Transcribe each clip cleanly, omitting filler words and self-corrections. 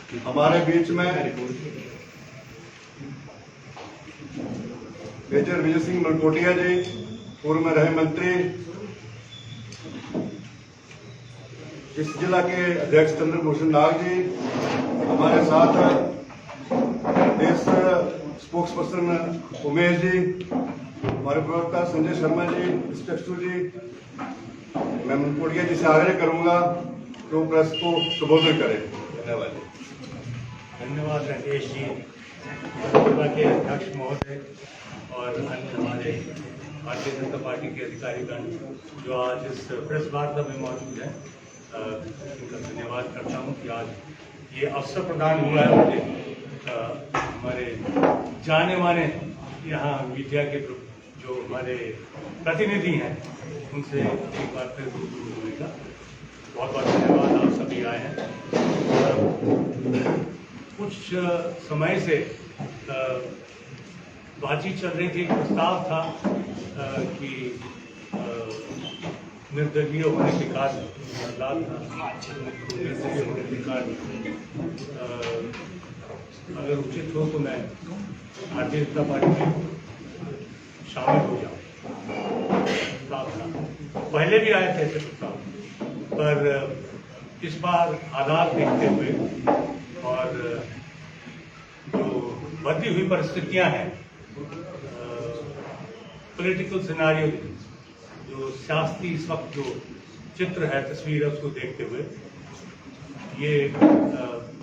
हमारे बीच में मेजर विजय सिंह मलकोटिया जी, पूर्व में रहे मंत्री, इस जिला के अध्यक्ष चंद्रभूषण नाग जी, हमारे साथ प्रदेश स्पोक्स पर्सन उमेश जी, हमारे प्रवक्ता संजय शर्मा जी, चक्षु जी। मैं मलकोटिया जी से आग्रह करूंगा तो प्रेस को संबोधित करें। धन्यवाद। धन्यवाद राकेश जी, लोकसभा के अध्यक्ष महोदय और अन्य हमारे भारतीय जनता पार्टी के अधिकारीगण जो आज इस प्रेस वार्ता में मौजूद हैं, इनका धन्यवाद करता हूं कि आज ये अवसर प्रदान हुआ है मुझे हमारे जाने माने यहाँ मीडिया के जो हमारे प्रतिनिधि हैं उनसे एक बार फिर रूबरू होने का बहुत बहुत धन्यवाद। आप सभी आए हैं। कुछ समय से बातचीत चल रही थी, प्रस्ताव था कि निर्दलीय होने के कारण निर्दलीय होने के कारण अगर उचित हो तो मैं भारतीय जनता पार्टी में शामिल हो जाऊँ। पहले भी आए थे ऐसे प्रस्ताव, पर इस बार हालात देखते हुए और जो बढ़ती हुई परिस्थितियां हैं, पॉलिटिकल सिनेरियो, जो सियासी इस वक्त जो चित्र है, तस्वीर है, उसको देखते हुए ये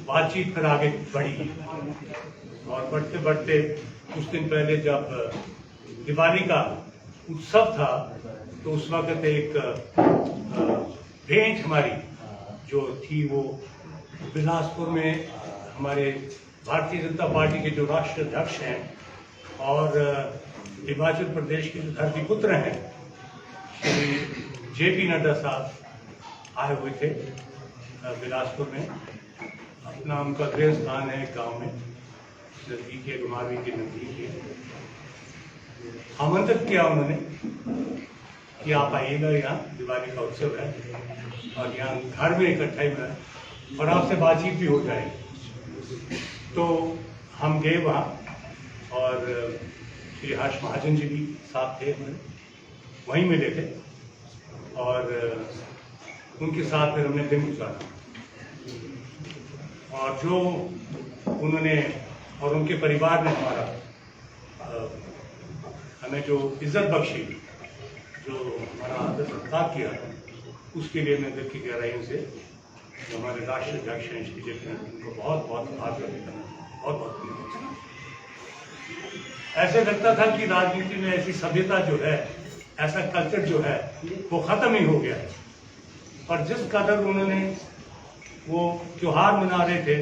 बातचीत फिर आगे बढ़ी। और बढ़ते बढ़ते कुछ दिन पहले जब दिवाली का उत्सव था तो उस वक्त एक भेंट हमारी जो थी वो बिलासपुर में हमारे भारतीय जनता पार्टी के जो राष्ट्रीय अध्यक्ष हैं और हिमाचल प्रदेश के जो धरतीपुत्र हैं श्री JP नड्डा साहब आए हुए थे बिलासपुर में। अपना उनका गृह स्थान है गांव में, नजदीक है, गुमावी के नजदीक है। आमंत्रित किया उन्होंने कि आप आइएगा, यहाँ दिवाली का उत्सव है और यहाँ घर में इकट्ठा ही है और आपसे बातचीत भी हो जाएगी। तो हम गए वहाँ और श्री हर्ष महाजन जी भी साथ थे, वहीं मिले थे और उनके साथ फिर हमने दिन गुजारा। और जो उन्होंने और उनके परिवार ने हमारा हमें जो इज्जत बख्शी, जो हमारा आदर सत्कार किया, उसके लिए मैं दिल की गहराइयों से जो हमारे राष्ट्रीय अध्यक्ष हैं श्री JP नड्डा, उनको बहुत बहुत आभार व्यक्त करना, बहुत बहुत धन्यवाद। ऐसे लगता था कि राजनीति में ऐसी सभ्यता जो है, ऐसा कल्चर जो है वो खत्म ही हो गया है। पर जिस कदर उन्होंने वो त्योहार मना रहे थे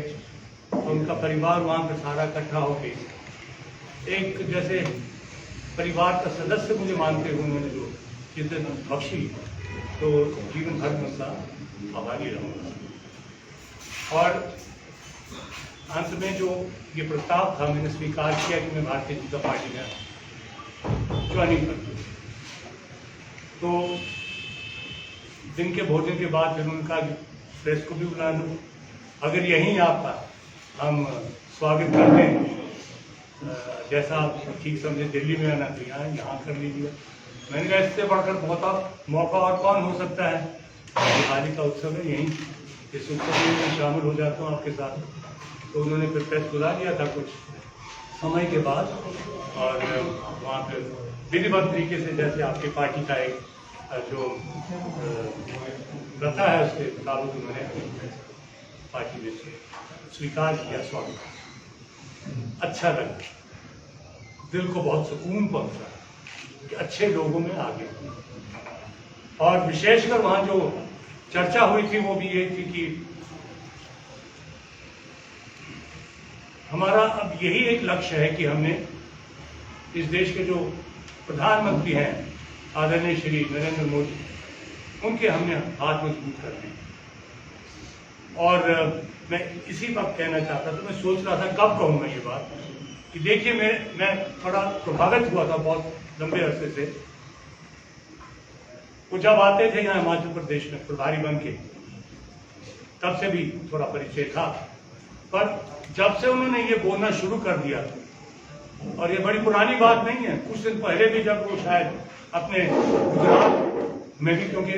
तो उनका परिवार वहाँ पे सारा इकट्ठा होकर एक जैसे परिवार का सदस्य मुझे मानते हुए उन्होंने जो इज्जत बख्शी, तो जीवन भर में उनका आभारी रहूँगा। और अंत में जो ये प्रस्ताव था, मैंने स्वीकार किया कि मैं भारतीय जनता पार्टी में ज्वाइनिंग कर दूँ। तो दिन के भोजन के बाद फिर उनका प्रेस को भी बुला लूँ, अगर यहीं आपका हम स्वागत करते हैं, जैसा आप ठीक समझे दिल्ली में आना तो यहाँ कर लीजिए। मैंने कहा इससे बढ़कर बहुत मौका और कौन हो सकता है, दिवाली का उत्सव है, यहीं इस उत्सव में मैं शामिल हो जाता हूँ आपके साथ। तो उन्होंने फिर प्रेस बुला लिया था कुछ समय के बाद और वहाँ पर विधिवत तरीके से जैसे आपकी पार्टी का एक जो प्रथा है उसके मुताबिक उन्होंने पार्टी में से स्वीकार किया। स्वागत अच्छा लगा, दिल को बहुत सुकून पहुंचा कि अच्छे लोगों में आ गए। और विशेषकर वहां जो चर्चा हुई थी वो भी ये थी कि हमारा अब यही एक लक्ष्य है कि हमने इस देश के जो प्रधानमंत्री हैं आदरणीय श्री नरेंद्र मोदी, उनके हमने हाथ मजबूत करने। और मैं इसी वक्त कहना चाहता था, मैं सोच रहा था कब कहूँगा ये बात कि देखिए मैं थोड़ा प्रभावित हुआ था बहुत लंबे अरसे से। वो जब आते थे यहाँ हिमाचल प्रदेश में प्रभारी बन के, तब से भी थोड़ा परिचय था। पर जब से उन्होंने ये बोलना शुरू कर दिया, और ये बड़ी पुरानी बात नहीं है, कुछ दिन पहले भी जब वो शायद अपने गुजरात में भी, क्योंकि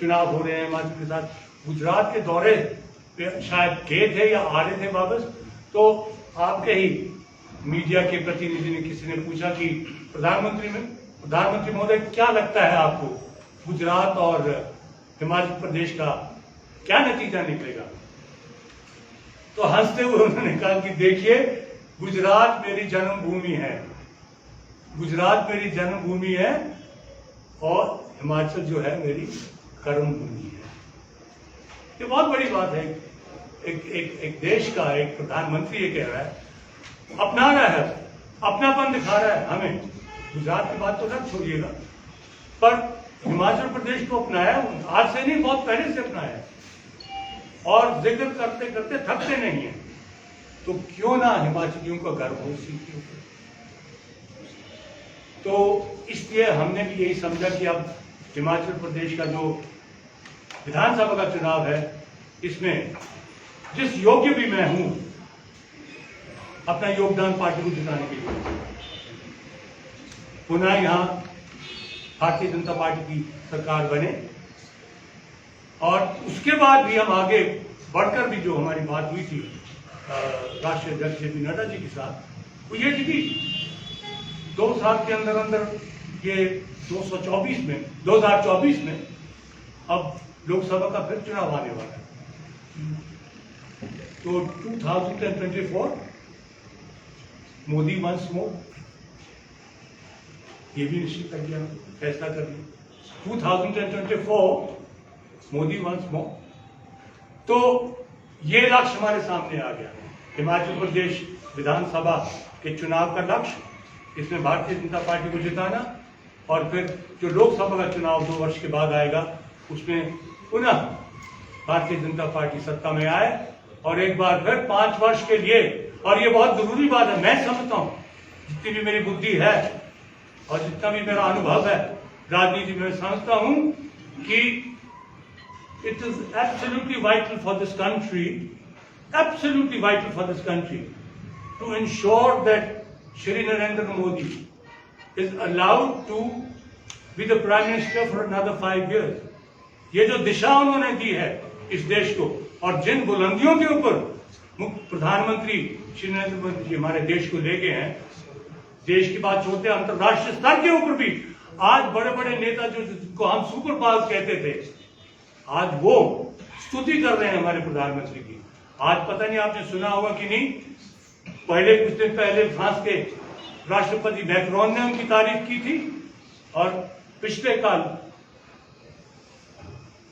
चुनाव हो रहे हैं हिमाचल के साथ, गुजरात के दौरे पे शायद गए थे या आ रहे थे वापस, तो आपके ही मीडिया के प्रतिनिधि ने, किसी ने पूछा कि प्रधानमंत्री महोदय क्या लगता है आपको, गुजरात और हिमाचल प्रदेश का क्या नतीजा निकलेगा? तो हंसते हुए उन्होंने कहा कि देखिए, गुजरात मेरी जन्मभूमि है, गुजरात मेरी जन्मभूमि है और हिमाचल जो है मेरी कर्मभूमि है। ये बहुत बड़ी बात है। एक देश का एक प्रधानमंत्री ये कह रहा है, अपना रहा है, अपनापन दिखा रहा है हमें। गुजरात की बात तो सब छोड़िएगा, पर हिमाचल प्रदेश को अपनाया, आज से नहीं बहुत पहले से अपनाया, और जिक्र करते करते थकते नहीं है। तो क्यों ना हिमाचलियों का गर्व हो इसी के ऊपर। तो इसलिए हमने भी यही समझा कि अब हिमाचल प्रदेश का जो विधानसभा का चुनाव है, इसमें जिस योग्य भी मैं हूं अपना योगदान पार्टी को जिताने के लिए, पुनः यहां भारतीय जनता पार्टी की सरकार बने, और उसके बाद भी हम आगे बढ़कर भी, जो हमारी बात हुई थी राष्ट्रीय अध्यक्ष जेपी नड्डा जी के साथ, वो ये थी कि 2 साल के अंदर अंदर ये 2024 में अब लोकसभा का फिर चुनाव आने वाला है। तो 2024 मोदी वंस मोर, ये भी निश्चित कर दिया, फैसला कर दिया 2024 मोदी वंस मोर। तो ये लक्ष्य हमारे सामने आ गया, हिमाचल प्रदेश विधानसभा के चुनाव का लक्ष्य, इसमें भारतीय जनता पार्टी को जिताना, और फिर जो लोकसभा का चुनाव 2 वर्ष के बाद आएगा, उसमें पुनः भारतीय जनता पार्टी सत्ता में आए, और एक बार फिर 5 वर्ष के लिए। और ये बहुत जरूरी बात है, मैं समझता हूं, जितनी भी मेरी बुद्धि है और जितना भी मेरा अनुभव है राजनीति में, समझता हूं कि it is absolutely vital for this country, absolutely vital for this country to ensure that Shri Narendra Modi is allowed to be the Prime Minister for another 5 years. ये जो दिशा उन्होंने दी है इस देश को, और जिन बुलंदियों के ऊपर प्रधानमंत्री श्री नरेंद्र मोदी जी हमारे देश को ले गए हैं, देश की बात छोड़ते हैं, अंतर्राष्ट्रीय स्तर के ऊपर भी आज बड़े बड़े नेता जिनको हम सुपर पावर कहते थे, आज वो स्तुति कर रहे हैं हमारे प्रधानमंत्री की। आज पता नहीं आपने सुना होगा कि नहीं, पहले कुछ दिन पहले फ्रांस के राष्ट्रपति मैक्रोन ने उनकी तारीफ की थी, और पिछले काल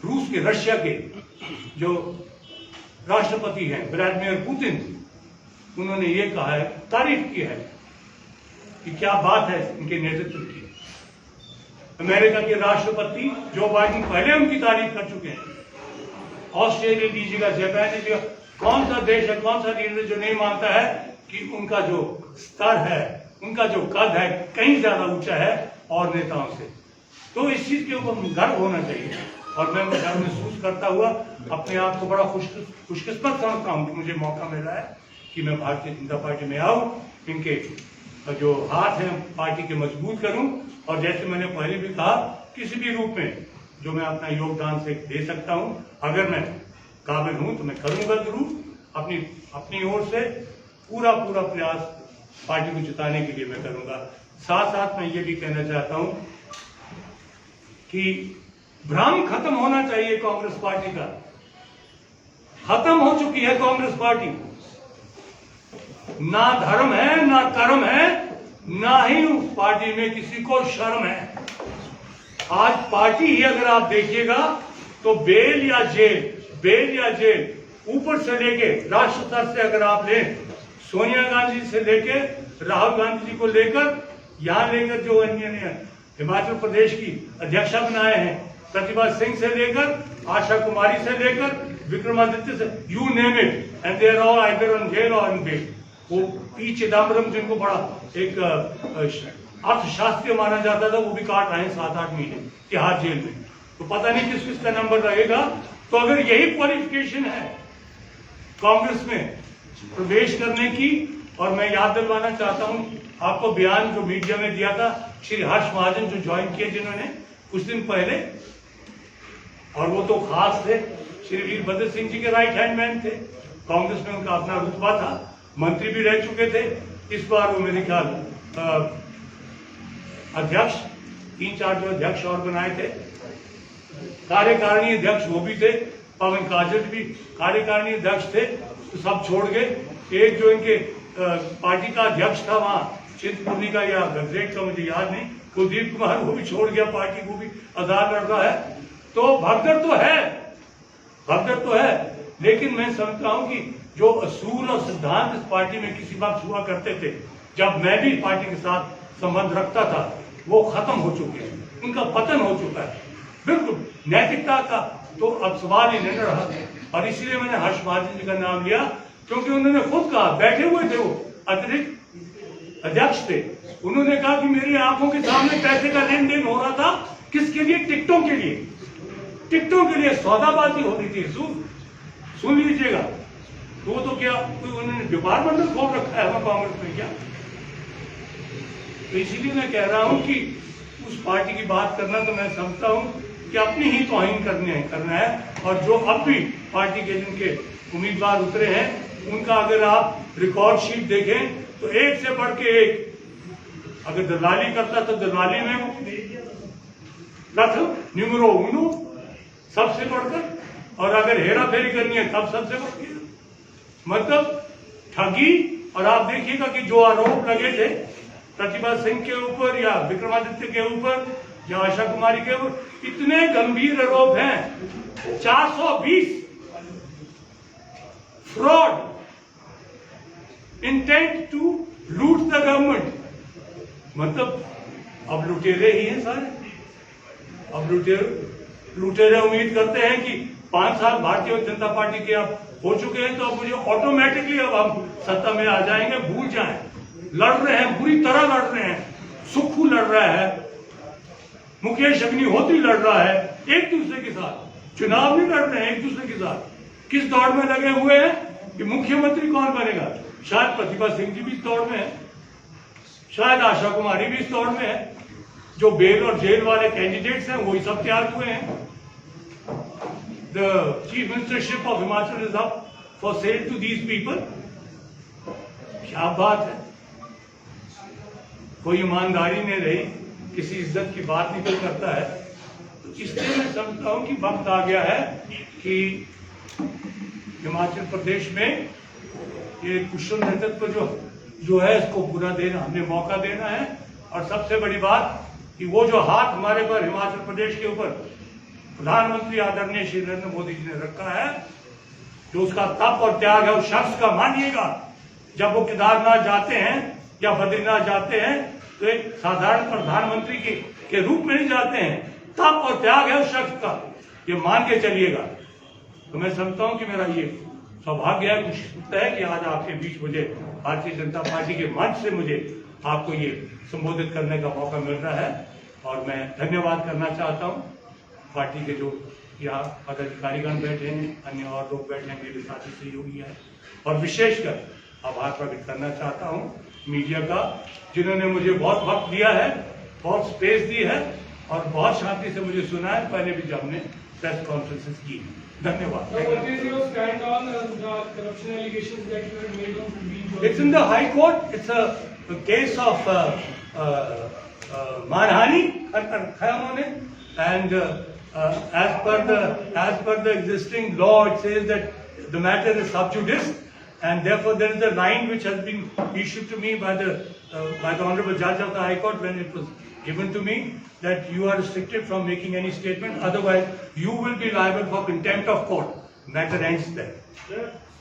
रूस के, रशिया के जो राष्ट्रपति हैं व्लादिमीर पुतिन, उन्होंने ये कहा है, तारीफ की है कि क्या बात है इनके नेतृत्व की। अमेरिका के राष्ट्रपति जो बाइडेन पहले उनकी तारीफ कर चुके हैं। ऑस्ट्रेलिया लीजिएगा, जापान लीजिएगा, कौन सा देश है, कौन सा लीडर जो नहीं मानता है कि उनका जो स्तर है, उनका जो कद है, कहीं ज्यादा ऊंचा है और नेताओं से। तो इस चीज के ऊपर गर्व होना चाहिए, और मैं गर्व महसूस करता हुआ अपने आप को बड़ा खुशकिस्मत समझता हूं कि मुझे मौका मिला है कि मैं भारतीय जनता पार्टी में आऊं, इनके जो हाथ हैं पार्टी के मजबूत करूं, और जैसे मैंने पहले भी कहा, किसी भी रूप में जो मैं अपना योगदान से दे सकता हूं, अगर मैं काबिल हूं तो मैं करूंगा जरूर। अपनी ओर से पूरा प्रयास पार्टी को जिताने के लिए मैं करूंगा। साथ साथ मैं ये भी कहना चाहता हूं कि भ्रम खत्म होना चाहिए कांग्रेस पार्टी का। खत्म हो चुकी है कांग्रेस पार्टी, ना धर्म है, ना कर्म है, ना ही उस पार्टी में किसी को शर्म है। आज पार्टी ही अगर आप देखिएगा तो बेल या जेल, ऊपर से लेके राष्ट्र स्तर से अगर आप लें, सोनिया गांधी से लेके राहुल गांधी जी को लेकर, यहां लेकर जो अन्य हिमाचल प्रदेश की अध्यक्षा बनाए हैं, प्रतिभा सिंह से लेकर आशा कुमारी से लेकर विक्रमादित्य से, you name it, and they are all either on jail or in bail. वो पी चिदम्बरम, जिनको बड़ा एक अर्थशास्त्री माना जाता था, वो भी काट रहे हैं 7-8 महीने तिहाड़ जेल में। तो पता नहीं किस किस का नंबर रहेगा। तो अगर यही क्वालिफिकेशन है कांग्रेस में प्रवेश करने की। और मैं याद दिलवाना चाहता हूं आपको बयान जो मीडिया में दिया था श्री हर्ष महाजन जो ज्वाइन किए जिन्होंने कुछ दिन पहले, और वो तो खास थे, श्री वीरभद्र सिंह जी के राइट हैंड मैन थे, कांग्रेस में उनका अपना रुतबा था, मंत्री भी रह चुके थे। इस बार वो मेरे ख्याल अध्यक्ष, 3-4 जो अध्यक्ष और बनाए थे, कार्यकारिणी अध्यक्ष वो भी थे, पवन काजल भी कार्यकारिणी अध्यक्ष थे, तो सब छोड़ गए। एक जो इनके पार्टी का अध्यक्ष था वहां चिंतपूर्णी का या गजरेट का मुझे याद नहीं, कुलदीप कुमार, वो भी छोड़ गया पार्टी, वो भी आजाद लड़ रहा है। तो भगदड़ तो है, लेकिन मैं समझता हूं कि जो असूल और सिद्धांत इस पार्टी में किसी वक्त हुआ करते थे, जब मैं भी पार्टी के साथ संबंध रखता था, वो खत्म हो चुके हैं, उनका पतन हो चुका है। बिल्कुल नैतिकता का तो अब सवाल ही नहीं रहा। और इसीलिए मैंने हर्ष महाजन जी का नाम लिया, क्योंकि उन्होंने खुद कहा, बैठे हुए थे वो, अतिरिक्त अध्यक्ष थे, उन्होंने कहा कि मेरी आंखों के सामने पैसे का लेन देन हो रहा था। किसके लिए? टिकटों के लिए, टिकटों के लिए सौदाबाजी हो रही थी। सुन लीजिएगा, तो क्या कोई उन्होंने डिपार्टमेंट खोल रखा है कांग्रेस में क्या? तो इसीलिए मैं कह रहा हूं कि उस पार्टी की बात करना, तो मैं समझता हूं कि अपनी ही तौहीन करना है। और जो अब भी पार्टी के जिनके उम्मीदवार उतरे हैं, उनका अगर आप रिकॉर्ड शीट देखें तो एक से बढ़ के एक, अगर दलाली करता तो दलाली में प्रथम न्यूमरो उनो सबसे बढ़कर, और अगर हेरा फेरी करनी है तब सबसे बढ़कर, मतलब ठगी। और आप देखिएगा कि जो आरोप लगे थे प्रतिभा सिंह के ऊपर या विक्रमादित्य के ऊपर या आशा कुमारी के ऊपर, इतने गंभीर आरोप हैं। 420 fraud, intent to loot the government, मतलब अब लुटेरे ही हैं सारे। अब लुटेरे उम्मीद करते हैं कि 5 साल भारतीय जनता पार्टी के अब हो चुके हैं, तो अब मुझे ऑटोमेटिकली अब हम सत्ता में आ जाएंगे, भूल जाएं। लड़ रहे हैं, बुरी तरह लड़ रहे हैं। सुक्खू लड़ रहा है, मुकेश अग्निहोत्री लड़ रहा है एक दूसरे के साथ, चुनाव नहीं लड़ रहे हैं एक दूसरे के साथ। किस दौड़ में लगे हुए हैं कि मुख्यमंत्री कौन बनेगा? शायद प्रतिभा सिंह जी भी इस दौड़ में है, शायद आशा कुमारी भी इस दौड़ में है। जो बेल और जेल वाले कैंडिडेट्स हैं वही सब तैयार हुए हैं। The chief ministership of Himachal is up for sale to these people. क्या बात है, कोई ईमानदारी नहीं रही, किसी इज्जत की बात नहीं कोई करता है। तो इसलिए मैं समझता हूं कि वक्त आ गया है कि हिमाचल प्रदेश में ये कुशल नेतृत्व जो है इसको पूरा देना, हमें मौका देना है। और सबसे बड़ी बात कि वो जो हाथ हमारे पर हिमाचल प्रदेश के ऊपर प्रधानमंत्री आदरणीय श्री नरेंद्र मोदी जी ने रखा है, जो उसका तप और त्याग है, उस शख्स का मानिएगा, जब वो केदारनाथ जाते हैं या बद्रीनाथ जाते हैं तो एक साधारण प्रधानमंत्री के रूप में नहीं जाते हैं, तप और त्याग है उस शख्स का, ये मान के चलिएगा। तो मैं समझता हूं कि मेरा ये सौभाग्य है, खुशी है कि आज आपके बीच मुझे भारतीय जनता पार्टी के मंच से मुझे आपको ये संबोधित करने का मौका मिल रहा है। और मैं धन्यवाद करना चाहता हूं पार्टी के जो यहाँ पदाधिकारीगण बैठे हैं, अन्य और लोग बैठे हैं, मेरे साथी सहयोगी हैं, और विशेषकर आभार प्रकट करना चाहता हूं मीडिया का, जिन्होंने मुझे बहुत वक्त दिया है, बहुत स्पेस दी है और बहुत शांति से मुझे सुना है, पहले भी जब हमने प्रेस कॉन्फ्रेंसेस की। धन्यवाद। It's in the High Court. It's a case of मानहानि रखा उन्होंने, and as per the existing law, it says that the matter is sub judice, and therefore there is a line which has been issued to me by the Honorable Judge of the High Court when it was given to me, that you are restricted from making any statement, otherwise you will be liable for contempt of court. Matter ends there.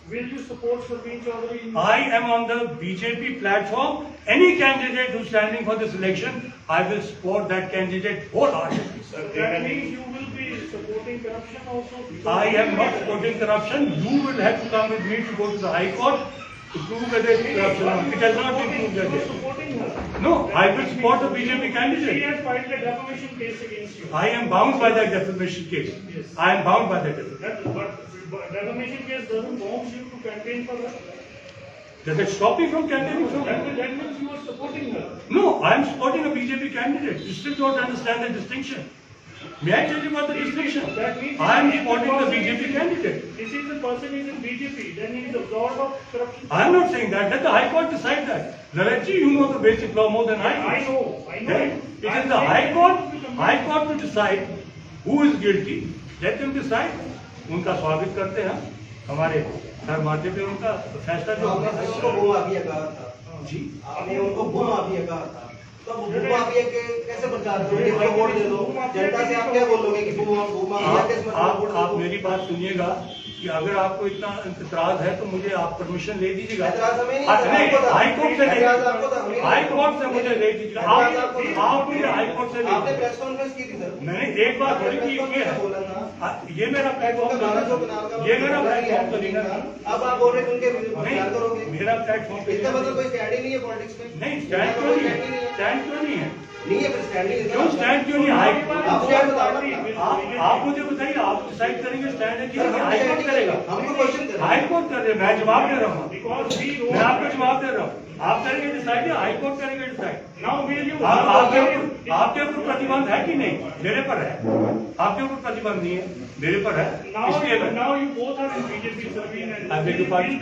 Will you support Sarveen Chaudhary? I am on the BJP platform. Any candidate who's standing for this election, I will support that candidate wholeheartedly. That means you will be supporting corruption also? I am not supporting corruption. You will have to come with me to go to the High Court to prove whether it's corruption. It has not been proved You are yet. supporting her? No, I will support the BJP She candidate. has filed a defamation case against you. I am bound by that defamation case. Yes. I am bound by that defamation. But defamation case doesn't bound you to campaign for her? Does it stop me from campaigning for her? That means you are supporting her. No, I am supporting a BJP candidate. You still don't understand the distinction. May I tell you about the distinction? That means I am if the supporting the person BJP is- candidate. This is the person is in BJP, then he is absorbed of corruption. I am not saying that. Let the High Court decide that. Lalit ji, you know the basic law more than I do. I know. Then it is the High Court to decide who is guilty. Let them decide. उनका स्वागत करते हैं हमारे sir माथे पे उनका फैसला जो होगा। आपने उनको भूमाफिया कहा था जी आपने उनको भूमाफिया कहा था तो भूमाफिया के कैसे प्रचार करोगे तो वोट दे दो जनता से आप क्या बोलोगे कि भूमाफिया किस मतलब वोट आप मेरी बात सुनिएगा कि अगर आपको इतना इतराज है तो मुझे आप परमिशन ले दीजिएगा। ऐतराज हमें नहीं, नहीं, आपको था। हाई कोर्ट से ऐतराज आपको था, हमें नहीं। हाई कोर्ट से मुझे ले दीजिएगा। ऐतराज आपको था। आप मुझे हाई कोर्ट से ले आपने दीजिए। प्रेस कॉन्फ्रेंस की थी सर मैंने एक बार थोड़ी की आपने है। बोला था ये मेरा प्लेटफॉर्म ये मेरा प्लेटफॉर्म करेगा। अब आप बोल रहे हैं उनके विरुद्ध प्रचार करोगे नहीं, मेरा प्लेटफॉर्म इसका मतलब कोई स्टैंड ही नहीं है पॉलिटिक्स में नहीं, स्टैंड क्यों नहीं है? स्टैंड क्यों नहीं है? नहीं है फिर स्टैंड नहीं है क्यों स्टैंड क्यों नहीं? आप स्टैंड बताओ ना। आप मुझे बताइए, आप डिसाइड करेंगे स्टैंड है कि नहीं? हाई कोर्ट करेगा। हमको क्वेश्चन कर हाई कोर्ट कर रहे हैं, मैं जवाब दे रहा हूँ। Because we मैं आपको जवाब दे रहा हूँ। आप करेंगे डिसाइड या हाई कोर्ट करेंगे डिसाइड? now will you आपके ऊपर प्रतिबंध है कि नहीं? मेरे पर है। आपके ऊपर प्रतिबंध नहीं है, मेरे पर है। इसलिए मैं now you both are in BJP, Sarveen and I beg your pardon?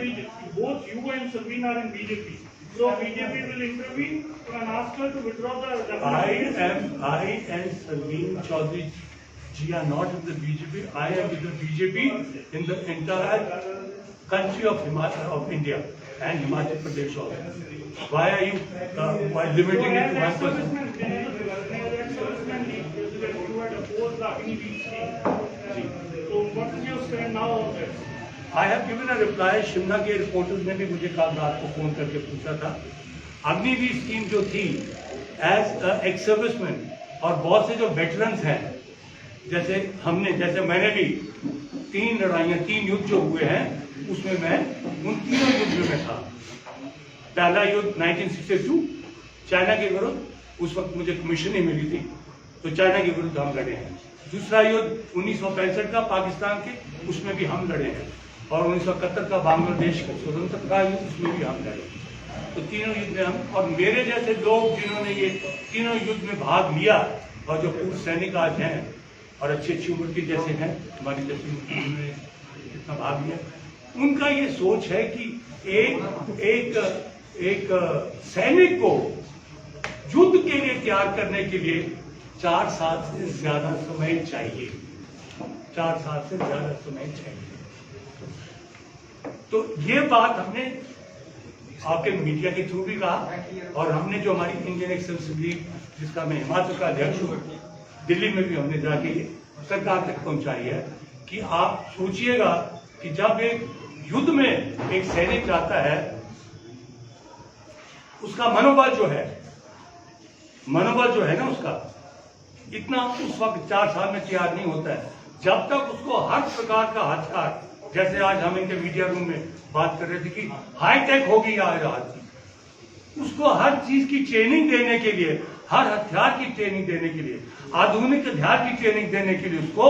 both you and Sarveen are in BJP. So BJP will intervene and ask her to withdraw the. I and Sarveen Chaudhary ji are not in the BJP. I am with the BJP in the entire country of India and Himachal Pradesh also. Why are you limiting it to one person? You had opposed the Agni-Veer scheme. So what is your stand now on this? I have given a reply. Shimla के reporters ने भी मुझे कल रात को phone करके पूछा था। अग्निवीर स्कीम जो थी एज एक्स सर्विसमैन और बहुत से जो वेटरन्स हैं, जैसे मैंने भी 3 लड़ाइयाँ 3 युद्ध जो हुए हैं उसमें मैं उन तीनों युद्धों में था। पहला युद्ध 1962 चाइना के विरुद्ध, उस वक्त मुझे कमीशन ही मिली थी तो चाइना के विरुद्ध हम लड़े हैं। दूसरा युद्ध 1965 का पाकिस्तान के, उसमें भी हम लड़े हैं। और 1971 का बांग्लादेश का स्वतंत्रता युद्ध, उसमें भी हम लड़े। तो तीनों युद्ध में हम, और मेरे जैसे लोग जिन्होंने ये तीनों युद्ध में भाग लिया और जो पूर्व सैनिक आज हैं और अच्छी उम्र के जैसे हैं, हमारी जैसी उन्होंने इतना भाग लिया, उनका ये सोच है कि एक सैनिक को युद्ध के लिए तैयार करने के लिए 4 साल से ज्यादा समय चाहिए। 4 साल से ज्यादा समय चाहिए। तो ये बात हमने आपके मीडिया के थ्रू भी कहा और हमने जो हमारी इंडियन एक्सलेंस लीग, जिसका मैं हिमाचल का अध्यक्ष हूँ, दिल्ली में भी हमने जाके सरकार तक पहुंचाई है कि आप सोचिएगा कि जब एक युद्ध में एक सैनिक जाता है, उसका मनोबल जो है ना उसका इतना उस वक्त 4 साल में तैयार नहीं होता है। जब तक उसको हर प्रकार का हथियार, जैसे आज हम इनके मीडिया रूम में बात कर रहे थे कि हाईटेक होगी आज, उसको हर चीज की ट्रेनिंग देने के लिए, हर हथियार की ट्रेनिंग देने के लिए, आधुनिक हथियार की ट्रेनिंग देने के लिए उसको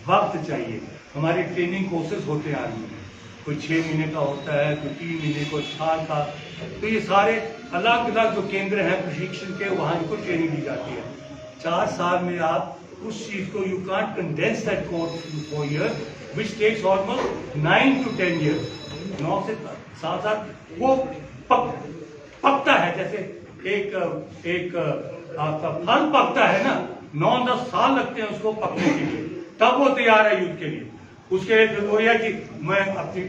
वक्त चाहिए। हमारे ट्रेनिंग कोर्सेज होते हैं आर्मी में, कोई 6 महीने का होता है, कोई 3 महीने, कोई साल का। तो ये सारे अलग अलग जो केंद्र हैं प्रशिक्षण के, वहां इनको ट्रेनिंग दी जाती है। 4 साल में आप उस चीज को, you can't condense that course in 4 years, which takes almost 9 to 10 years. 9 से 7 साल वो पकता है, जैसे एक आपका फल पकता है ना, 9-10 साल लगते हैं उसको पकने के लिए, तब वो तैयार है युद्ध के लिए। उसके लिए फिर वो यह कि मैं अपनी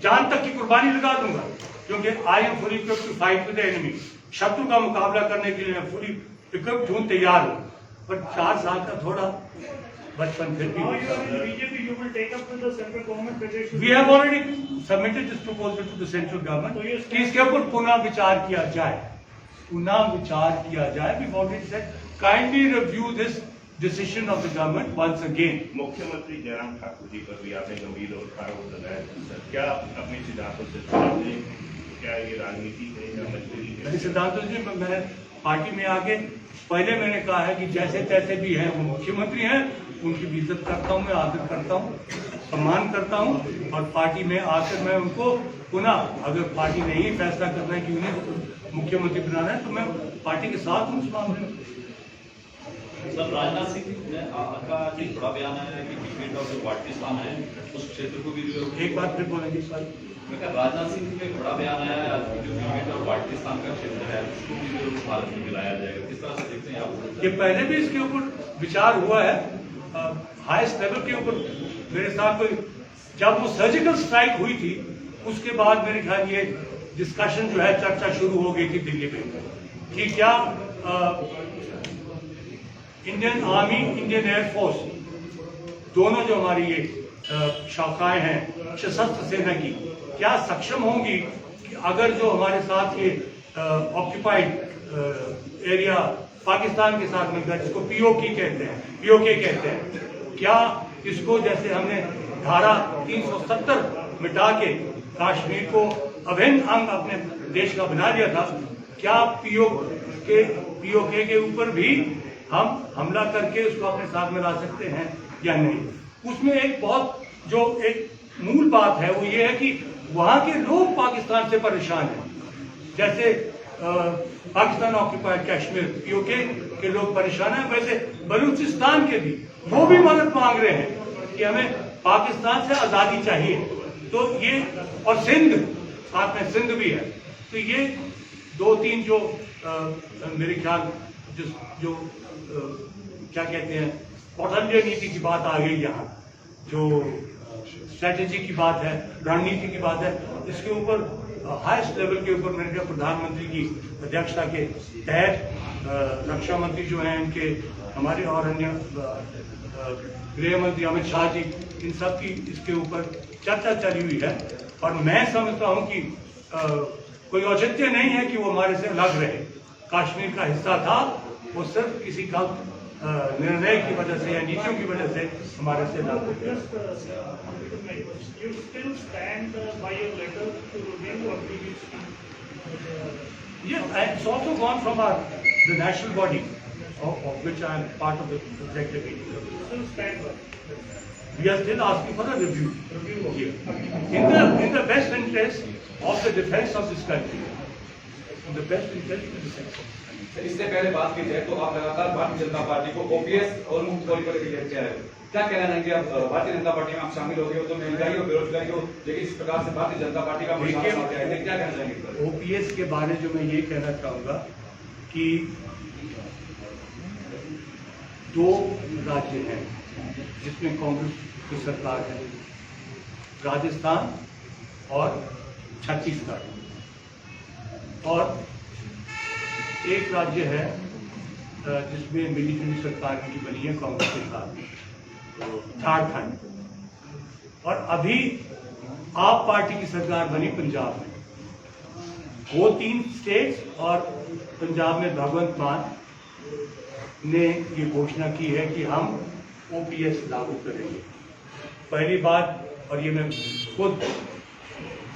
जान तक की कुर्बानी लगा दूंगा, क्योंकि I am fully equipped to fight with the enemy. शत्रु का मुकाबला करने के लिए मैं फुली इक्विप्ड हूं, तैयार हूं। पर 4 साल का थोड़ा बचपन फिर भी। Now you are in BJP, you will take up with the central government that they should. We have already submitted this proposal to the central government कि इसके ऊपर पुनः विचार किया जाए। We've already said kindly review this decision of the government once again. मुख्यमंत्री जयराम ठाकुर जी पर भी आपने गंभीर और आरोप लगाया है। क्या अपने सिद्धांतों से सहमत हैं? क्या ये राजनीति है या मजबूरी है? मेरे सिद्धांतों जी, मैं पार्टी में आके पहले मैंने कहा है कि जैसे तैसे भी हैं वो मुख्यमंत्री हैं, उनकी भी इज्जत करता हूँ, मैं आदर करता हूँ। सम्मान करता हूं और पार्टी में आकर मैं उनको पुनः, अगर पार्टी ने ही फैसला करना है कि उन्हें मुख्यमंत्री बनाना है, तो मैं पार्टी के साथ हूं इस मामले में। सर, राजनाथ सिंह ने का एक बड़ा बयान आया है कि क्रिकेट और जो पाकिस्तान है उस क्षेत्र को भी जो एक बात फिर बोलेंगे सर। मैं कहा, राजनाथ सिंह का एक बड़ा बयान आया है आज जो क्रिकेट और पाकिस्तान का क्षेत्र है उसको भी जो भारत में मिलाया जाएगा, किस तरह से देखते हैं आप? ये पहले भी इसके ऊपर विचार हुआ है हाईएस्ट लेवल के ऊपर। मेरे साथ कोई, जब वो सर्जिकल स्ट्राइक हुई थी उसके बाद मेरे ख्याल ये डिस्कशन जो है, चर्चा शुरू हो गई थी दिल्ली में कि क्या इंडियन आर्मी, इंडियन एयरफोर्स, दोनों जो हमारी ये शाखाएं हैं सशस्त्र सेना की, क्या सक्षम होंगी कि अगर जो हमारे साथ ये ऑक्यूपाइड एरिया पाकिस्तान के साथ मिलकर, जिसको पीओके कहते हैं, क्या इसको, जैसे हमने धारा 370 मिटा के कश्मीर को अभिन्न अंग अपने देश का बना दिया था, क्या पीओके के ऊपर भी हम हमला करके उसको अपने साथ में ला सकते हैं या नहीं? उसमें एक बहुत जो एक मूल बात है वो ये है कि वहां के लोग पाकिस्तान से परेशान हैं। जैसे पाकिस्तान ऑक्यूपाइड कश्मीर, पीओके के लोग परेशान हैं, वैसे बलूचिस्तान के भी वो भी मदद मांग रहे हैं कि हमें पाकिस्तान से आजादी चाहिए। तो ये, और सिंध, साथ में सिंध भी है। तो ये दो तीन जो मेरे ख्याल जो क्या कहते हैं, कौशल्य नीति की बात आ गई यहाँ, जो स्ट्रेटेजी की बात है, रणनीति की बात है, इसके ऊपर हाईएस्ट लेवल के ऊपर मेरे ख्याल प्रधानमंत्री की अध्यक्षता के तहत रक्षा मंत्री जो हैं इनके, हमारे और अन्य गृह मंत्री अमित शाह जी, इन सब की इसके ऊपर चर्चा चली हुई है। और मैं समझता हूं कि कोई औचित्य नहीं है कि वो हमारे से अलग रहे। कश्मीर का हिस्सा था, वो सिर्फ किसी का निर्णय की वजह से या नीतियों की वजह से हमारे से अलग हो गया। You still stand by your letter to remain previously? Yes, and it's also gone from the national body, of which I am part of the executive meeting. Still stand by. We are still asking for a review here, in the best interest of the defense of this country, in the best interest of the defense of this country. इससे पहले बात की जाए तो आप लगातार Bharatiya Janata party को OPS और मुक्त तौर पर कह रहे हैं, क्या कहना है कि आप भारतीय जनता पार्टी में आप शामिल हो गए हो तो महंगाई और बेरोजगारी को लेकिन इस प्रकार से भारतीय जनता पार्टी का क्या कहना चाहेंगे? ओपीएस के बारे जो मैं ये कहना चाहूंगा कि दो राज्य हैं जिसमें कांग्रेस की सरकार है, राजस्थान और छत्तीसगढ़, और एक राज्य है जिसमें मिली जुली सरकार की बनी है कांग्रेस के साथ, झारखंड। और अभी आप पार्टी की सरकार बनी पंजाब में। वो तीन स्टेट्स और पंजाब में भगवंत मान ने ये घोषणा की है कि हम ओपीएस लागू करेंगे। पहली बात, और ये मैं खुद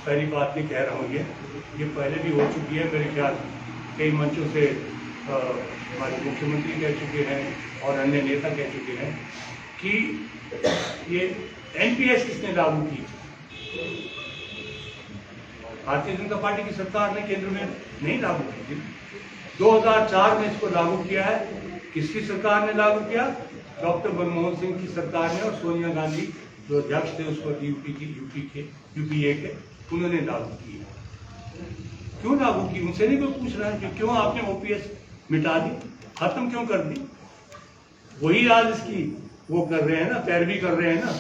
पहली बात नहीं कह रहा हूँ, ये पहले भी हो चुकी है, मेरे ख्याल कई मंचों से हमारे मुख्यमंत्री कह चुके हैं और अन्य नेता कह चुके हैं कि ये एनपीएस किसने लागू की? भारतीय जनता पार्टी की सरकार ने केंद्र में नहीं लागू की थी। 2004 में इसको लागू किया है। किसकी सरकार ने लागू किया? डॉक्टर मनमोहन सिंह की सरकार ने, और सोनिया गांधी जो अध्यक्ष थे उसको यूपीए के, उन्होंने लागू की। क्यों लागू की? उनसे नहीं कोई पूछ रहा है कि क्यों आपने ओपीएस मिटा दी, खत्म क्यों कर दी? वही आज इसकी वो कर रहे हैं ना, पैरवी कर रहे हैं ना।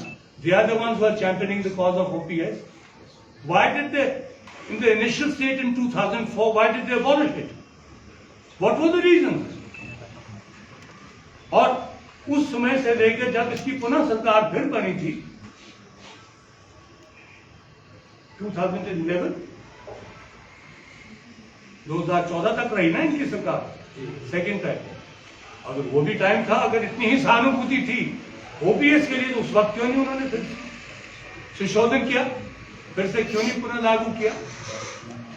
They are the ones who are championing the cause of OPS. Why did they, in the initial state in 2004, why did they abolish it? What were the reasons? और उस समय से लेकर जब इसकी पुनः सरकार फिर बनी थी 2014 तक रही ना इनकी सरकार, सेकेंड टाइम। अगर वो भी टाइम था, अगर इतनी ही सहानुभूति थी ओपीएस के लिए, तो उस वक्त क्यों नहीं उन्होंने फिर संशोधन किया, फिर से क्यों नहीं पुनः लागू किया?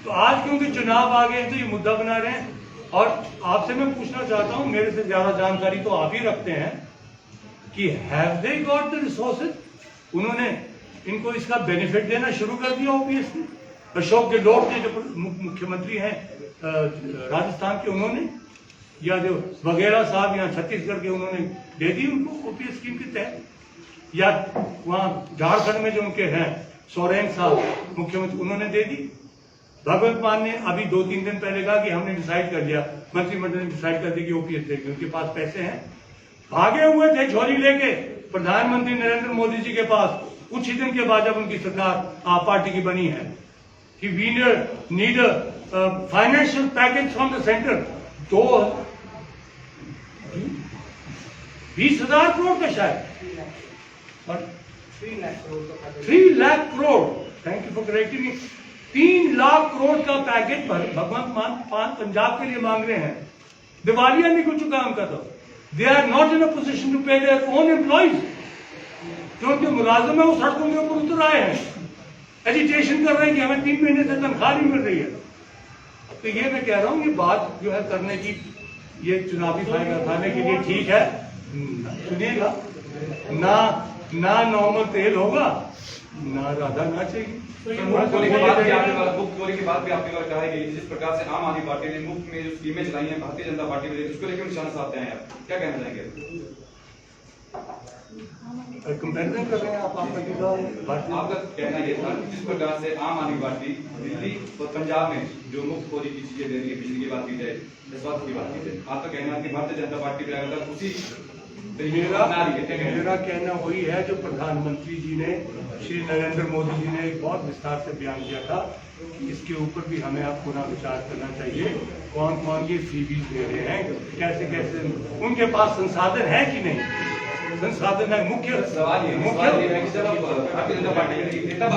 तो आज क्योंकि चुनाव आ गए तो ये मुद्दा बना रहे हैं। और आपसे मैं पूछना चाहता हूं, मेरे से ज्यादा जानकारी तो आप ही रखते हैं, कि have they got the resources उन्होंने इनको इसका बेनिफिट देना शुरू कर दिया ओपीएस ने। अशोक गहलोत ने जो मुख्यमंत्री हैं राजस्थान के, उन्होंने, या जो वगैरह साहब यहाँ छत्तीसगढ़ के, उन्होंने दे दी उनको ओपीएस स्कीम के तहत। या वहाँ झारखंड में जो उनके हैं सोरेन साहब मुख्यमंत्री, उन्होंने दे दी। भगवंत मान ने अभी 2-3 दिन पहले कहा कि हमने डिसाइड कर लिया, मंत्रिमंडल ने डिसाइड कर दिया कि ओपीएस देंगे, उनके पास पैसे हैं। भागे हुए थे झोली लेके प्रधानमंत्री नरेंद्र मोदी जी के पास कुछ ही दिन के बाद जब उनकी सरकार आप पार्टी की बनी है कि we need financial package from the centre. 20,000 crore का शायद 3 lakh crore, thank you for correcting me, 3 lakh crore का पैकेज भगवंत मान पंजाब के लिए मांग रहे हैं। दिवालिया नहीं कुछ काम कर दो। They are not in a position to pay their own employees. जो उनके मुलाजिम है वो सड़कों के ऊपर उतर आए हैं, एजिटेशन कर रहे हैं कि हमें 3 महीने से तनख्वाह नहीं मिल रही है। तो ये मैं कह रहा हूँ, ये बात जो है करने की, ये चुनावी फायदा उठाने के लिए ठीक है। सुनिएगा, ना नॉर्मल तेल होगा, ना राधा नाचेगी। मुफ्त गोली की बात भी आपने कहा है कि जिस प्रकार से आम आदमी पार्टी ने मुफ्त में जो स्कीमें चलाई हैं भारतीय जनता पार्टी में, उसको लेकर निशाना साधते हैं, आप क्या कहना चाहेंगे? कंपैरिजन कर रहे हैं आप आपका कहना ये था जिस प्रकार से आम आदमी पार्टी दिल्ली और पंजाब में जो मुफ्त गोली की चीजें दे रही है, बिजली की बात की जाए, स्वास्थ्य की बात की जाए, आपका कहना है कि भारतीय जनता पार्टी भी लगातार उसी मेरा कहना वही है जो प्रधानमंत्री जी ने, श्री नरेंद्र मोदी जी ने एक बहुत विस्तार से बयान दिया था। इसके ऊपर भी हमें अब पुनः विचार करना चाहिए, कौन कौन ये फ्रीबीज दे रहे हैं, कैसे कैसे, उनके पास संसाधन है कि नहीं। संसाधन है, मुख्य सवाल ये है कि जब भारतीय जनता पार्टी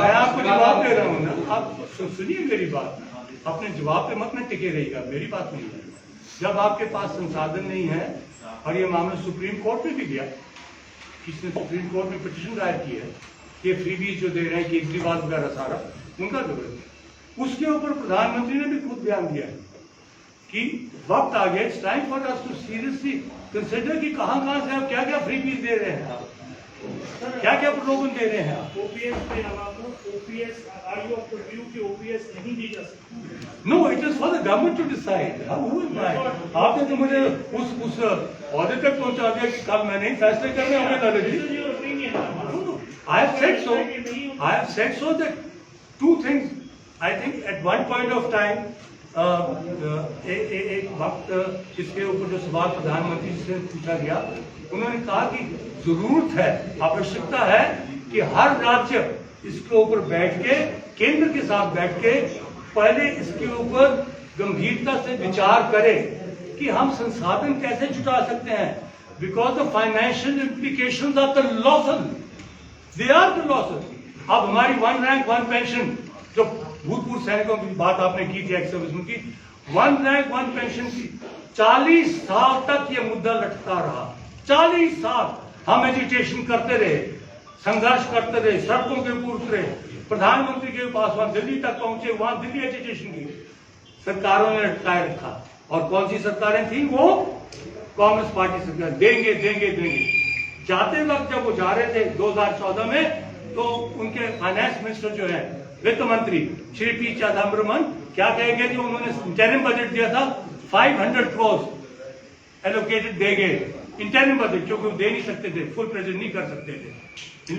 मैं आपको जवाब दे रहा हूँ ना, आप सुनिए मेरी बात, अपने जवाब पे मत में टिके रहिएगा, मेरी बात नहीं है। जब आपके पास संसाधन नहीं है, और ये मामला सुप्रीम कोर्ट में भी गया, किसने सुप्रीम कोर्ट में पिटीशन दायर की है, ये फ्रीबीज जो दे रहे हैं केजरीवाल वगैरह सारा उनका विवरण, उसके ऊपर प्रधानमंत्री ने भी खुद बयान दिया है कि वक्त आ गया, it's time for us to seriously consider कि कहां से आप क्या क्या फ्रीबीज दे रहे हैं, क्या क्या प्रलोभन दे रहे हैं। ओपीएस के अलावा OPS are you of the view कि ओपीएस नहीं दी जा सकती? No, it is for the government to decide. आपने तो मुझे उस औहदे तक पहुंचा दिया कि कल मैंने ही फैसले करने होंगे दादाजी। I have said so that two things. I think at one point of time एक वक्त इसके ऊपर जो सवाल प्रधानमंत्री से पूछा गया, उन्होंने कहा कि जरूरत है, आवश्यकता है कि हर राज्य इसके ऊपर बैठ के, केंद्र के साथ बैठ के पहले इसके ऊपर गंभीरता से विचार करे कि हम संसाधन कैसे जुटा सकते हैं, because the financial implications are the losses, they are the losses. अब हमारी 1 रैंक 1 पेंशन, जो भूतपूर्व सैनिकों की बात आपने की थी, एक्स सर्विसमैन की 1 रैंक 1 पेंशन की 40 साल तक ये मुद्दा लटकता रहा। 40 साल हम एजिटेशन करते रहे, संघर्ष करते रहे, सड़कों के ऊपर उतरे, प्रधानमंत्री के पास वहां दिल्ली तक पहुंचे, वहां दिल्ली एजिटेशन की, सरकारों ने लटकाए रखा। और कौन सी सरकारें थी? वो कांग्रेस पार्टी सरकार। देंगे देंगे देंगे, जाते वक्त जब वो जा रहे थे 2014 में, तो उनके फाइनेंस मिनिस्टर जो है, वित्त मंत्री श्री पी चिदम्बरम, क्या कहेंगे, जो उन्होंने इंटरिम बजट दिया था 500 करोड़ एलोकेटेड देंगे, इंटरिम बजट, क्योंकि वो दे नहीं सकते थे, फुल प्रेजेंट नहीं कर सकते थे,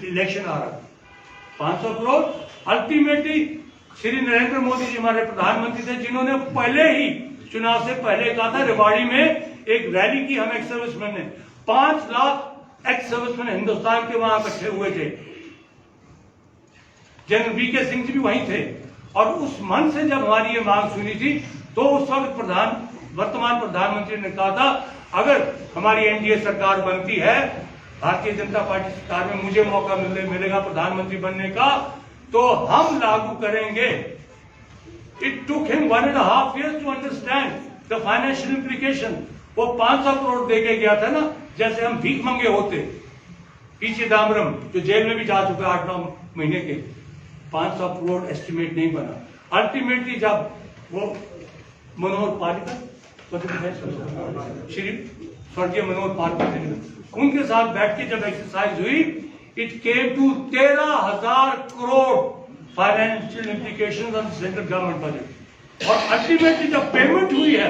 इलेक्शन आ रहा। 500 करोड़ अल्टीमेटली श्री नरेंद्र मोदी जी हमारे प्रधानमंत्री थे, जिन्होंने पहले ही चुनाव से पहले कहा था, रेवाड़ी में एक रैली की, हम एक्स सर्विसमैन ने 5 लाख एक्स सर्विसमैन हिंदुस्तान के वहां इकट्ठे हुए थे, जनरल वीके सिंह जी भी वहीं थे। और उस मन से जब हमारी ये मांग सुनी थी, तो उस वक्त वर्तमान प्रधानमंत्री ने कहा था, अगर हमारी एनडीए सरकार बनती है, भारतीय जनता पार्टी सरकार में मुझे मौका मिलेगा प्रधानमंत्री बनने का, तो हम लागू करेंगे। It took him 1.5 years to understand the financial implication. वो 500 करोड़ दे के गया था ना, जैसे हम भीख मंगे होते। पी चिदम्बरम जो जेल में भी जा चुका 8-9 महीने के, 500 करोड़ एस्टिमेट नहीं बना। अल्टीमेटली जब वो मनोहर पारिकर, श्री स्वर्गीय मनोहर पारिकर, उनके साथ बैठ के जब एक्सरसाइज हुई It came to 13,000 crore financial implications on the central government budget. और अल्टीमेटली जब पेमेंट हुई है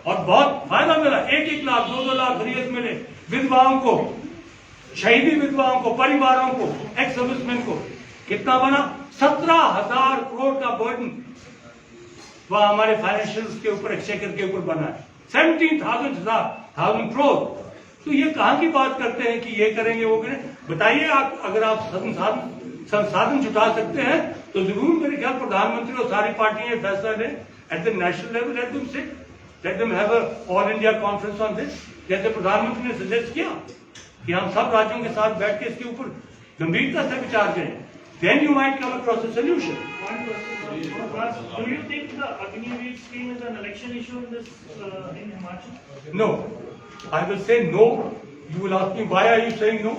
और बहुत फायदा मिला, 1-1 लाख 2-2 लाख रियायत मिले विधवाओं को, शहीदी विधवाओं को, परिवारों को, एक्स सर्विसमैन को, कितना बना? 17,000 करोड़ का बर्डन वह हमारे फाइनेंशियल्स के ऊपर, एक्सचेकर के ऊपर बना है। 17,000 करोड़। तो ये कहां की बात करते हैं कि ये करेंगे वो करें? बताइए आप, अगर आप संसाधन जुटा सकते हैं तो जरूर मेरे ख्याल प्रधानमंत्री और सारी पार्टियां ये फैसला लें at the national level, let them have a all India conference on this, जैसे प्रधानमंत्री ने सजेस्ट किया कि हम सब राज्यों के साथ बैठ के इसके ऊपर गंभीरता से विचार करें। Then you might come across a solution. One question. Do you think the Agniveer scheme is an election issue in this in Himachal? No. I will say no. You will ask me why are you saying no?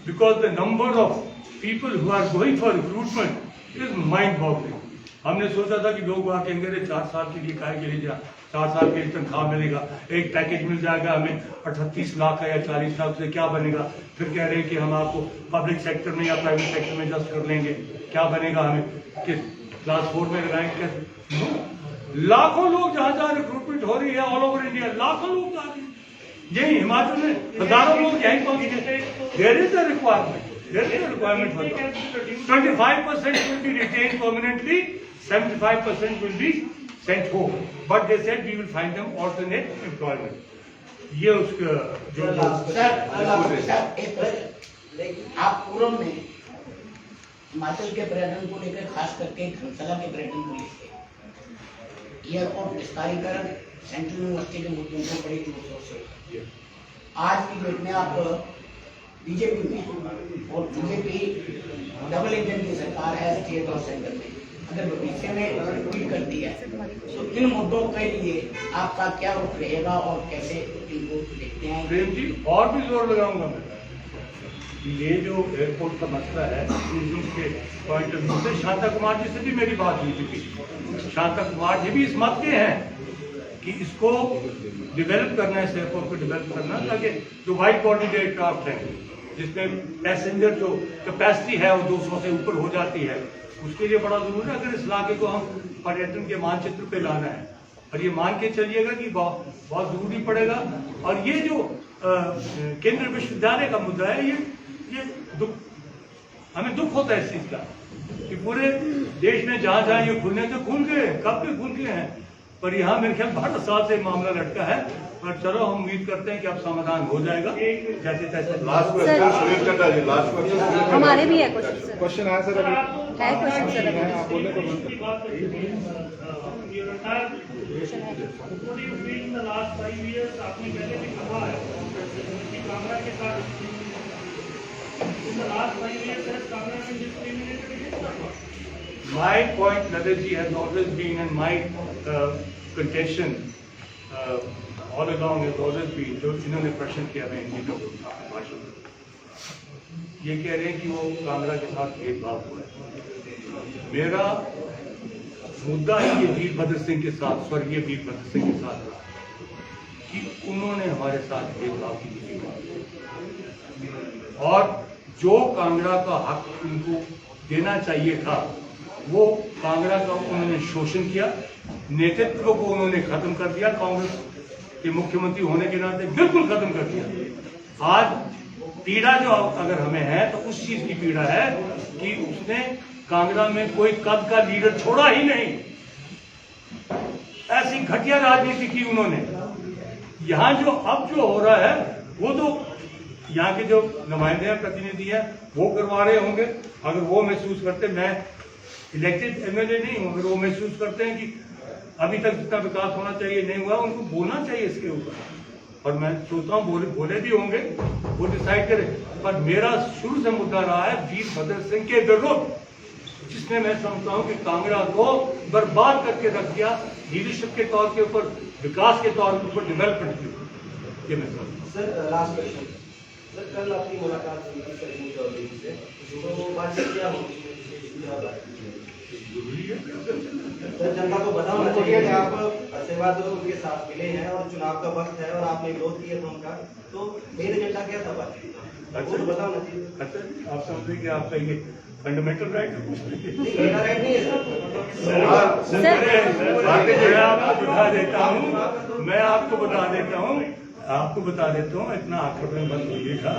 Because the number of people who are going for recruitment is mind-boggling. हमने सोचा था कि लोग वहाँ कहेंगे 4 साल के लिए काय के लिए जा, 4 साल के लिए तनख्वाह मिलेगा, एक पैकेज मिल जाएगा हमें 38 लाख का या 40 लाख से क्या बनेगा। फिर कह रहे हैं कि हम आपको पब्लिक सेक्टर में या प्राइवेट सेक्टर में एडजस्ट कर लेंगे, क्या बनेगा हमें, कि क्लास 4 में लगाएंगे। लाखों लोग जहाँ जहाँ रिक्रूटमेंट हो रही है ऑल ओवर इंडिया, लाखों लोग जा रहे हैं। यही हिमाचल में हजारों लोग यहीं पहुंच गए। There is a requirement, there is a requirement for 25% will be retained permanently, 75% will be sent home, but they said we will find them alternate employment. ये उसका जो आप पूर्व में हिमाचल के पर्यटन को लेकर खास करके धर्मशाला के पर्यटन को लेकर एयरपोर्ट विस्तारीकरण, सेंट्रल यूनिवर्सिटी के मुद्दों को बड़ी जोर से आज की डेट में आप बीजेपी में, और बीजेपी डबल इंजन की सरकार है स्टेट और सेंटर में, अगर भविष्य में पूरी करती है तो इन मुद्दों के लिए आपका क्या रुख रहेगा और कैसे इनको देखते हैं? प्रेम जी, और भी जोर लगाऊंगा मैं। ये जो एयरपोर्ट का मसला है, टूरिज्म के पॉइंट ऑफ व्यू से शांता कुमार जी से भी मेरी बात हुई थी। शांता कुमार जी भी इस मत के हैं कि इसको डेवलप करना है, इस एयरपोर्ट को डेवलप करना, ताकि जो वाइड बॉडी एयरक्राफ्ट है जिसमें पैसेंजर जो कैपेसिटी है वो 200 से ऊपर हो जाती है, उसके लिए बड़ा जरूरी है। अगर इस इलाके को हम पर्यटन के मानचित्र पे लाना है, और ये मान के चलिएगा कि बहुत जरूरी पड़ेगा। और ये जो केंद्रीय विश्वविद्यालय का मुद्दा है, ये दुख, हमें दुख होता है इस चीज का कि पूरे देश में जहां जहां ये खुलने तो खुल गए, कब के खुल गए हैं, पर यहाँ मेरे ख्याल 12 साल से मामला लटका है। पर चलो हम उम्मीद करते हैं कि अब समाधान हो जाएगा जैसे तैसे। लास्ट क्वेश्चन सुनील चड्डा जी, लास्ट क्वेश्चन हमारे भी है क्वेश्चन। क्वेश्चन आया सर, अभी है क्वेश्चन सर, आप बोलने को बंद What do you feel in the last 5 years? आपने पहले भी कहा है कि कांगड़ा के साथ in the last 5 years has Kangra been discriminated against or not? My point, Nadesh, has always been, and my contention all along has always been, जो इन्होंने प्रश्न किया मैं हिंदी में भाषण में, ये कह रहे हैं कि वो कांगड़ा के साथ भेदभाव हुआ है। मेरा मुद्दा ही ये वीरभद्र सिंह के साथ, स्वर्गीय वीरभद्र सिंह के साथ रहा कि उन्होंने हमारे साथ भेदभाव की, और जो कांगड़ा का हक उनको देना चाहिए था वो कांगड़ा का उन्होंने शोषण किया, नेतृत्व को उन्होंने खत्म कर दिया, कांग्रेस के मुख्यमंत्री होने के नाते बिल्कुल खत्म कर दिया। आज पीड़ा जो अगर हमें है तो उस चीज की पीड़ा है कि उसने कांगड़ा में कोई कद का लीडर छोड़ा ही नहीं, ऐसी घटिया राजनीति की उन्होंने। यहाँ जो अब जो हो रहा है वो तो यहाँ के जो नुमाइंदे हैं, प्रतिनिधि हैं, वो करवा रहे होंगे। अगर वो महसूस करते, मैं इलेक्टेड एमएलए नहीं हूँ, अगर वो महसूस करते हैं कि अभी तक जितना विकास होना चाहिए नहीं हुआ, उनको बोलना चाहिए इसके ऊपर। और मैं सोचता हूँ बोले भी होंगे, वो डिसाइड करें। पर मेरा शुरू से मुद्दा रहा है वीरभद्र सिंह के विरुद्ध, जिसने मैं समझता हूँ कि कांगड़ा को बर्बाद करके रख दिया, लीडरशिप के तौर के ऊपर, विकास के तौर के ऊपर, डेवलपमेंट के ऊपर। ये मैं समझता हूँ। सर लास्ट क्वेश्चन सर, कल आपकी मुलाकात हुई थी सर चौधरी से, तो बातचीत क्या होगी? सर जनता को बताना चाहिए कि आप सेवादल उनके साथ मिले हैं और चुनाव का वक्त है और आपने विरोध किया था उनका, तो मेन एजेंडा क्या था बातचीत का? अच्छा बताओ ना जी। अच्छा, आप समझते हैं कि आपका ये फंडामेंटल राइट है? मेरा राइट नहीं है सर। मैं आपको बता देता हूँ, आपको बता देता हूँ, इतना आक्रमण मत होइएगा।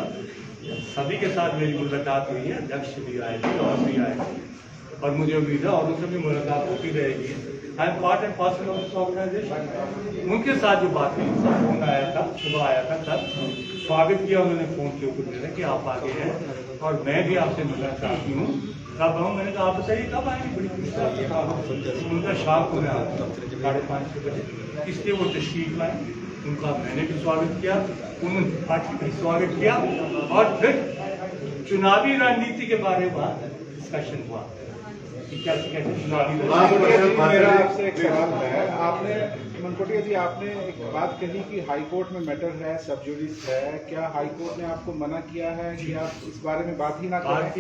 सभी के साथ मेरी मुलाकात हुई है, अध्यक्ष भी आए थे और भी आए थे, और मुझे उम्मीद है और उनसे भी मुलाकात होती रहेगी। I am part and parcel of this organisation. उनके साथ जो बात हुई, फोन आया था, सुबह आया था, कल स्वागत किया उन्होंने फोन के ऊपर मेरा कि आप आगे हैं और मैं भी आपसे मिलना चाहती हूँ। कब आऊँ? मैंने कहा आप बताइए कब आएंगे, बड़ी खुशी से उनका शाम को मैं आता हूँ 5:30 बजे, इसलिए वो तशरीफ लाए। उनका मैंने भी स्वागत किया, उन्होंने पार्टी का स्वागत किया, और फिर चुनावी रणनीति के बारे में डिस्कशन हुआ कि कैसे कैसे चुनावी मेरा आपसे एक सवाल है। आपने मनकोटिया जी, आपने एक बात कही कि हाई कोर्ट में मैटर है, सब जुडिस है। क्या हाई कोर्ट ने आपको मना किया है कि आप इस बारे में बात ही ना करें?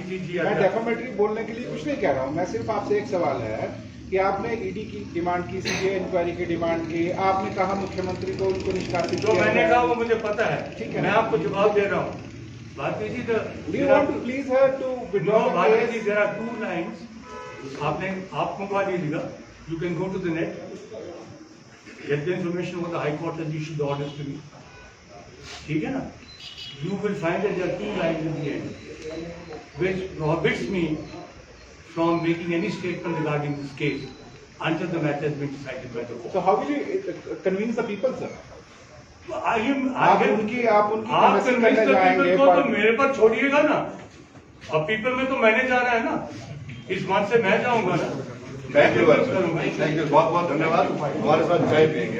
मैं डेफामेटरी बोलने के लिए कुछ नहीं कह रहा हूँ, मैं सिर्फ आपसे एक सवाल है कि आपने ईडी की डिमांड की, सीबीआई इंक्वायरी की डिमांड की, आपने कहा मुख्यमंत्री को उनको निष्कासित जो किया मैंने है। कहा वो मुझे पता है, ठीक है, मैं आपको जवाब दे रहा हूँ। भारती जी, Do you want to please her to withdraw the Bharti case? Ji, there are 2 lines. आप मंगवा लीजिएगा, you can go to the net, get the information what the High Court has issued the orders to me. ठीक है ना? You will find that there are 2 lines in the end, which prohibits me from making any statement regarding this case until the matter has been decided by the court. So how will you convince the people, sir? आप उनकी convince convincing the करने people जाएंगे को तो पर- मेरे पर छोड़िएगा ना, और पीपल में तो मैंने जा रहा है ना, इस मंच से मैं जाऊंगा ना, थैंक यू, करूंगा। बहुत बहुत धन्यवाद। हमारे साथ चाय पिएंगे।